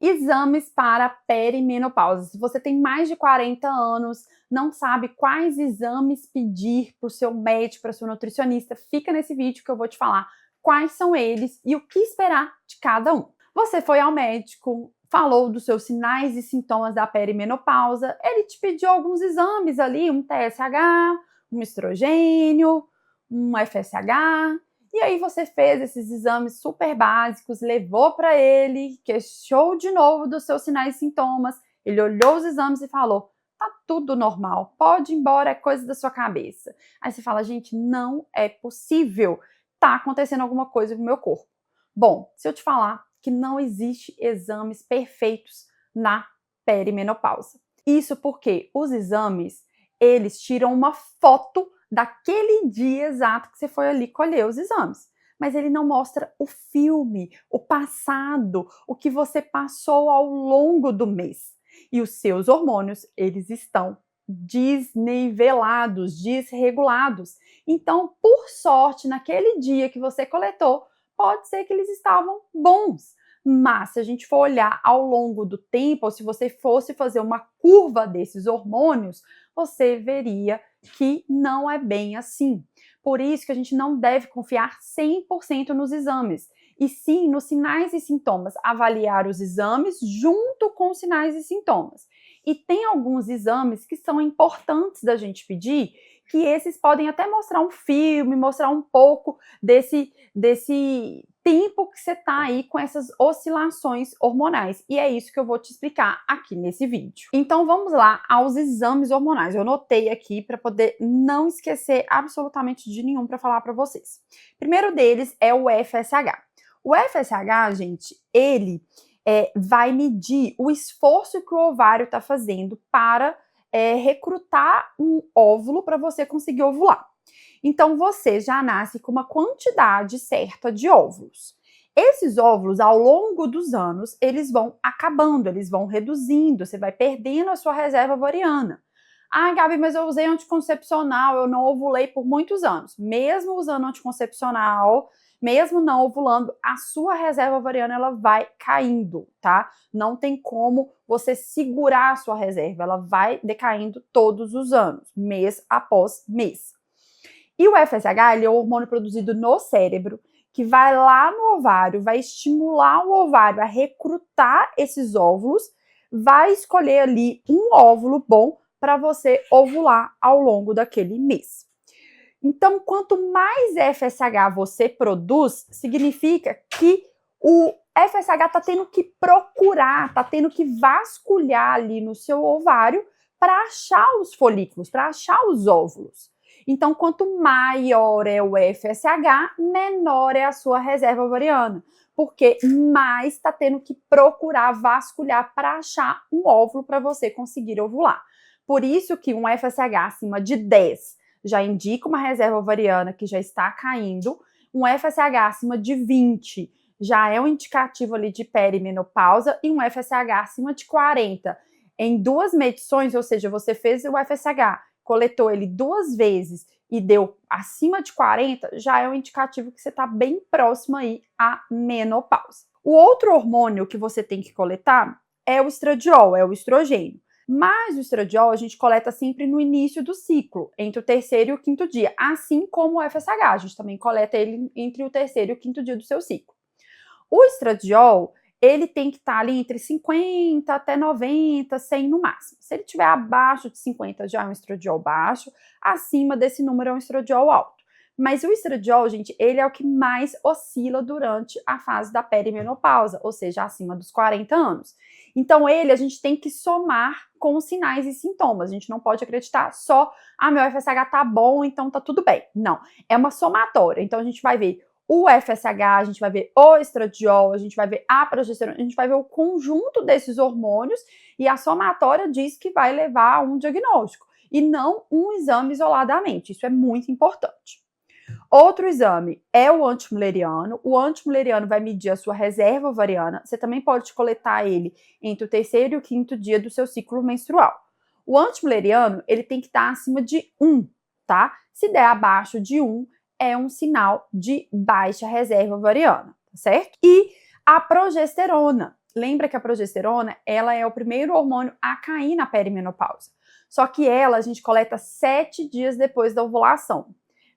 Exames para perimenopausa. Se você tem mais de 40 anos, não sabe quais exames pedir para o seu médico, para o seu nutricionista, fica nesse vídeo que eu vou te falar quais são eles e o que esperar de cada um. Você foi ao médico, falou dos seus sinais e sintomas da perimenopausa, ele te pediu alguns exames ali, um TSH, um estrogênio, um FSH, e aí você fez esses exames super básicos, levou para ele, questionou de novo dos seus sinais e sintomas, ele olhou os exames e falou, tá tudo normal, pode ir embora, é coisa da sua cabeça. Aí você fala, gente, não é possível, tá acontecendo alguma coisa com o meu corpo. Bom, se eu te falar que não existe exames perfeitos na perimenopausa. Isso porque os exames, eles tiram uma foto daquele dia exato que você foi ali colher os exames. Mas ele não mostra o filme, o passado, o que você passou ao longo do mês. E os seus hormônios, eles estão desnivelados, desregulados. Então, por sorte, naquele dia que você coletou, pode ser que eles estavam bons. Mas se a gente for olhar ao longo do tempo, ou se você fosse fazer uma curva desses hormônios, você veria que não é bem assim. Por isso que a gente não deve confiar 100% nos exames, e sim nos sinais e sintomas, avaliar os exames junto com os sinais e sintomas. E tem alguns exames que são importantes da gente pedir, que esses podem até mostrar um filme, mostrar um pouco desse tempo que você está aí com essas oscilações hormonais. E é isso que eu vou te explicar aqui nesse vídeo. Então vamos lá aos exames hormonais. Eu anotei aqui para poder não esquecer absolutamente de nenhum para falar para vocês. Primeiro deles é o FSH. O FSH, gente, ele vai medir o esforço que o ovário está fazendo para recrutar um óvulo para você conseguir ovular. Então, você já nasce com uma quantidade certa de óvulos. Esses óvulos, ao longo dos anos, eles vão acabando, eles vão reduzindo, você vai perdendo a sua reserva ovariana. Ah, Gabi, mas eu usei anticoncepcional, eu não ovulei por muitos anos. Mesmo usando anticoncepcional, mesmo não ovulando, a sua reserva ovariana ela vai caindo, tá? Não tem como você segurar a sua reserva, ela vai decaindo todos os anos, mês após mês. E o FSH, ele é o hormônio produzido no cérebro, que vai lá no ovário, vai estimular o ovário a recrutar esses óvulos, vai escolher ali um óvulo bom para você ovular ao longo daquele mês. Então, quanto mais FSH você produz, significa que o FSH está tendo que procurar, está tendo que vasculhar ali no seu ovário para achar os folículos, para achar os óvulos. Então, quanto maior é o FSH, menor é a sua reserva ovariana, porque mais está tendo que procurar vasculhar para achar um óvulo para você conseguir ovular. Por isso que um FSH acima de 10 já indica uma reserva ovariana que já está caindo, um FSH acima de 20 já é um indicativo ali de perimenopausa e um FSH acima de 40 em 2 medições, ou seja, você fez o FSH, coletou ele 2 vezes e deu acima de 40, já é um indicativo que você está bem próximo aí à menopausa. O outro hormônio que você tem que coletar é o estradiol, é o estrogênio. Mas o estradiol a gente coleta sempre no início do ciclo, entre o 3º e o 5º dia, assim como o FSH, a gente também coleta ele entre o 3º e o 5º dia do seu ciclo. O estradiol, ele tem que estar ali entre 50 até 90, 100 no máximo. Se ele estiver abaixo de 50, já é um estradiol baixo, acima desse número é um estradiol alto. Mas o estradiol, gente, ele é o que mais oscila durante a fase da perimenopausa, ou seja, acima dos 40 anos. Então, a gente tem que somar com os sinais e sintomas. A gente não pode acreditar só, meu FSH tá bom, então tá tudo bem. Não, é uma somatória. Então, a gente vai ver o FSH, a gente vai ver o estradiol, a gente vai ver a progesterona, a gente vai ver o conjunto desses hormônios e a somatória diz que vai levar a um diagnóstico e não um exame isoladamente. Isso é muito importante. Outro exame é o antimuleriano. O antimuleriano vai medir a sua reserva ovariana. Você também pode coletar ele entre o 3º e o 5º dia do seu ciclo menstrual. O antimuleriano, ele tem que estar acima de 1, tá? Se der abaixo de 1, é um sinal de baixa reserva ovariana, certo? E a progesterona. lembra que a progesterona, ela é o primeiro hormônio a cair na perimenopausa. Só que ela, a gente coleta 7 dias depois da ovulação.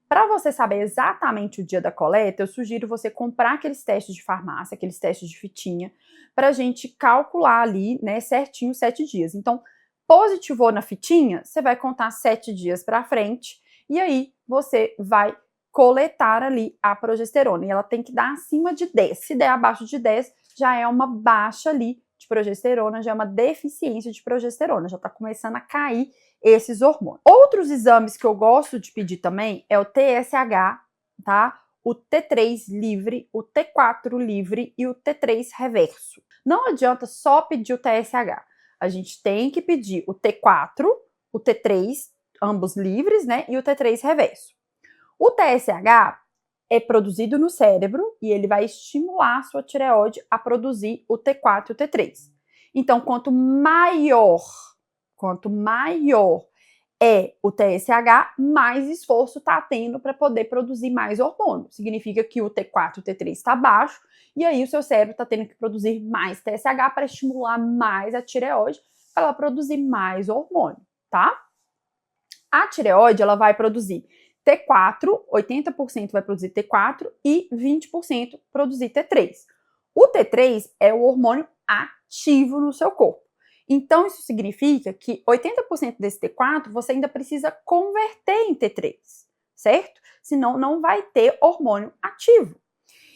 Para você saber exatamente o dia da coleta, eu sugiro você comprar aqueles testes de farmácia, aqueles testes de fitinha, para a gente calcular ali, né, certinho 7 dias. Então, positivou na fitinha, você vai contar 7 dias para frente e aí você vai coletar ali a progesterona. E ela tem que dar acima de 10. Se der abaixo de 10, já é uma baixa ali de progesterona, já é uma deficiência de progesterona, já está começando a cair esses hormônios. Outros exames que eu gosto de pedir também é o TSH, tá? O T3 livre, o T4 livre e o T3 reverso. Não adianta só pedir o TSH. A gente tem que pedir o T4, o T3, ambos livres, né? E o T3 reverso. O TSH é produzido no cérebro e ele vai estimular a sua tireoide a produzir o T4 e o T3. Então, quanto maior é o TSH, mais esforço está tendo para poder produzir mais hormônio. Significa que o T4 e o T3 está baixo, e aí o seu cérebro está tendo que produzir mais TSH para estimular mais a tireoide, para ela produzir mais hormônio, tá? A tireoide, ela vai produzir T4, 80% vai produzir T4 e 20% produzir T3. O T3 é o hormônio ativo no seu corpo. Então, isso significa que 80% desse T4 você ainda precisa converter em T3, certo? Senão, não vai ter hormônio ativo.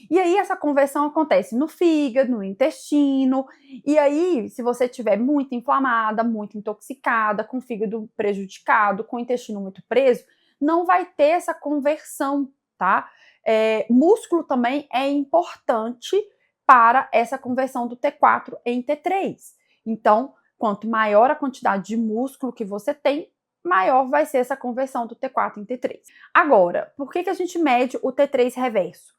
E aí, essa conversão acontece no fígado, no intestino. E aí, se você estiver muito inflamada, muito intoxicada, com o fígado prejudicado, com o intestino muito preso, não vai ter essa conversão, tá? Músculo também é importante para essa conversão do T4 em T3. Então, quanto maior a quantidade de músculo que você tem, maior vai ser essa conversão do T4 em T3. Agora, por que a gente mede o T3 reverso?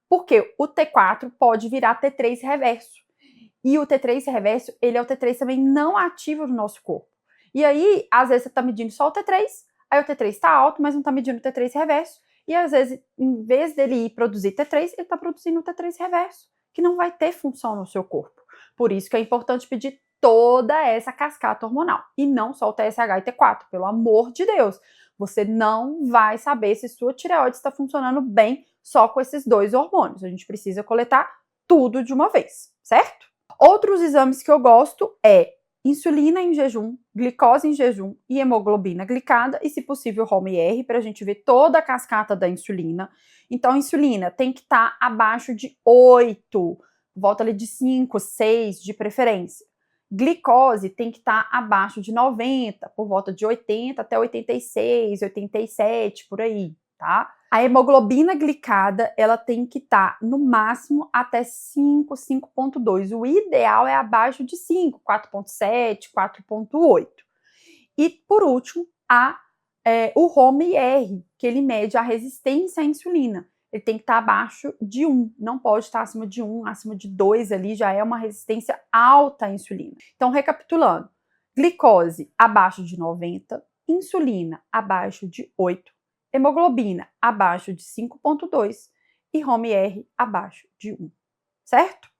Porque o T4 pode virar T3 reverso. E o T3 reverso, ele é o T3 também não ativo no nosso corpo. E aí, às vezes, você está medindo só o T3, aí o T3 está alto, mas não está medindo o T3 reverso. E às vezes, em vez dele ir produzir T3, ele está produzindo o T3 reverso, que não vai ter função no seu corpo. Por isso que é importante pedir toda essa cascata hormonal. E não só o TSH e T4, pelo amor de Deus. Você não vai saber se sua tireoide está funcionando bem só com esses dois hormônios. A gente precisa coletar tudo de uma vez, certo? Outros exames que eu gosto é insulina em jejum, glicose em jejum e hemoglobina glicada e, se possível, HOME-IR, para a gente ver toda a cascata da insulina. Então, a insulina tem que estar abaixo de 8, volta ali de 5, 6 de preferência. Glicose tem que estar abaixo de 90, por volta de 80 até 86, 87, por aí, tá? A hemoglobina glicada, ela tem que estar no máximo até 5, 5,2. O ideal é abaixo de 5, 4,7, 4,8. E, por último, o HOME-IR, que ele mede a resistência à insulina. Ele tem que estar abaixo de 1, não pode estar acima de 1, acima de 2 ali já é uma resistência alta à insulina. Então, recapitulando, glicose abaixo de 90, insulina abaixo de 8, hemoglobina abaixo de 5,2 e HOME-IR abaixo de 1, certo?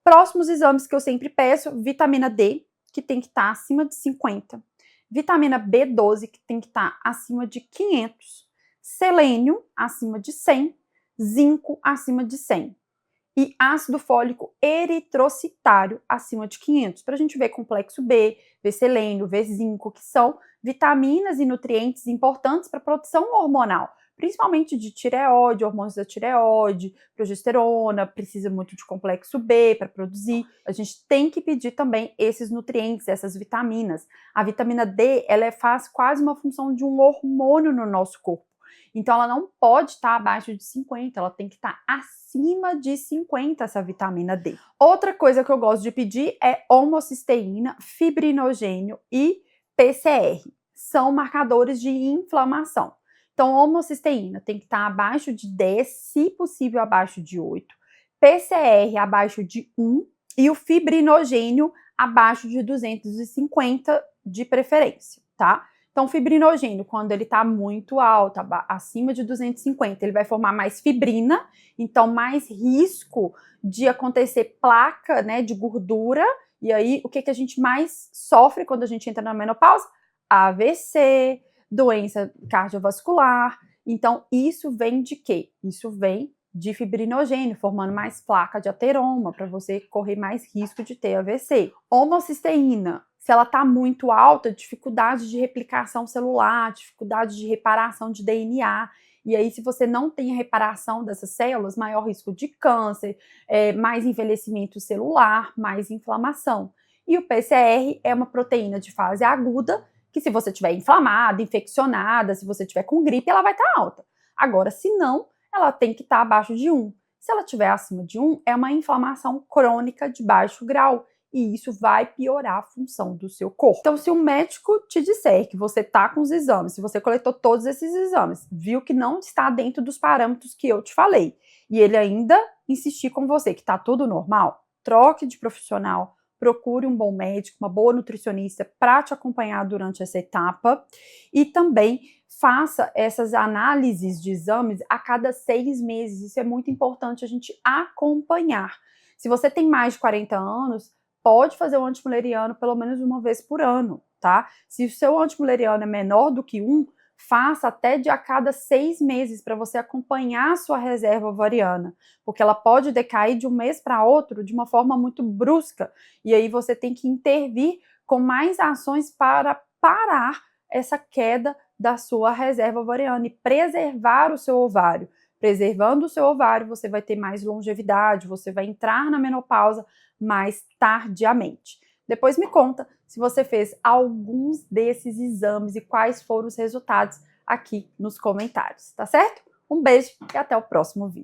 Próximos exames que eu sempre peço, vitamina D, que tem que estar acima de 50, vitamina B12, que tem que estar acima de 500, selênio acima de 100, zinco acima de 100 e ácido fólico eritrocitário acima de 500, para a gente ver complexo B, ver selênio, ver zinco, que são vitaminas e nutrientes importantes para a produção hormonal, principalmente de tireoide, hormônios da tireoide, progesterona, precisa muito de complexo B para produzir. A gente tem que pedir também esses nutrientes, essas vitaminas. A vitamina D, ela faz quase uma função de um hormônio no nosso corpo. Então, ela não pode estar abaixo de 50, ela tem que estar acima de 50, essa vitamina D. Outra coisa que eu gosto de pedir é homocisteína, fibrinogênio e PCR. São marcadores de inflamação. Então, homocisteína tem que estar abaixo de 10, se possível abaixo de 8. PCR abaixo de 1 e o fibrinogênio abaixo de 250 de preferência, tá? Então, o fibrinogênio, quando ele está muito alto, acima de 250, ele vai formar mais fibrina, então mais risco de acontecer placa, né, de gordura. E aí, o que a gente mais sofre quando a gente entra na menopausa? AVC, doença cardiovascular. Então, isso vem de quê? Isso vem de fibrinogênio, formando mais placa de ateroma, para você correr mais risco de ter AVC. Homocisteína, se ela está muito alta, dificuldade de replicação celular, dificuldade de reparação de DNA. E aí, se você não tem a reparação dessas células, maior risco de câncer, mais envelhecimento celular, mais inflamação. E o PCR é uma proteína de fase aguda, que se você estiver inflamada, infeccionada, se você estiver com gripe, ela vai estar alta. Agora, se não, ela tem que estar abaixo de 1. Se ela estiver acima de 1, é uma inflamação crônica de baixo grau. E isso vai piorar a função do seu corpo. Então, se o médico te disser que você está com os exames, se você coletou todos esses exames, viu que não está dentro dos parâmetros que eu te falei, e ele ainda insistir com você que está tudo normal, troque de profissional, procure um bom médico, uma boa nutricionista para te acompanhar durante essa etapa e também faça essas análises de exames a cada 6 meses. Isso é muito importante a gente acompanhar. Se você tem mais de 40 anos, pode fazer o antimuleriano pelo menos uma vez por ano, tá? Se o seu antimuleriano é menor do que 1, faça até de a cada 6 meses para você acompanhar a sua reserva ovariana, porque ela pode decair de um mês para outro de uma forma muito brusca, e aí você tem que intervir com mais ações para parar essa queda da sua reserva ovariana e preservar o seu ovário. Preservando o seu ovário, você vai ter mais longevidade, você vai entrar na menopausa mais tardiamente. Depois me conta se você fez alguns desses exames e quais foram os resultados aqui nos comentários, tá certo? Um beijo e até o próximo vídeo.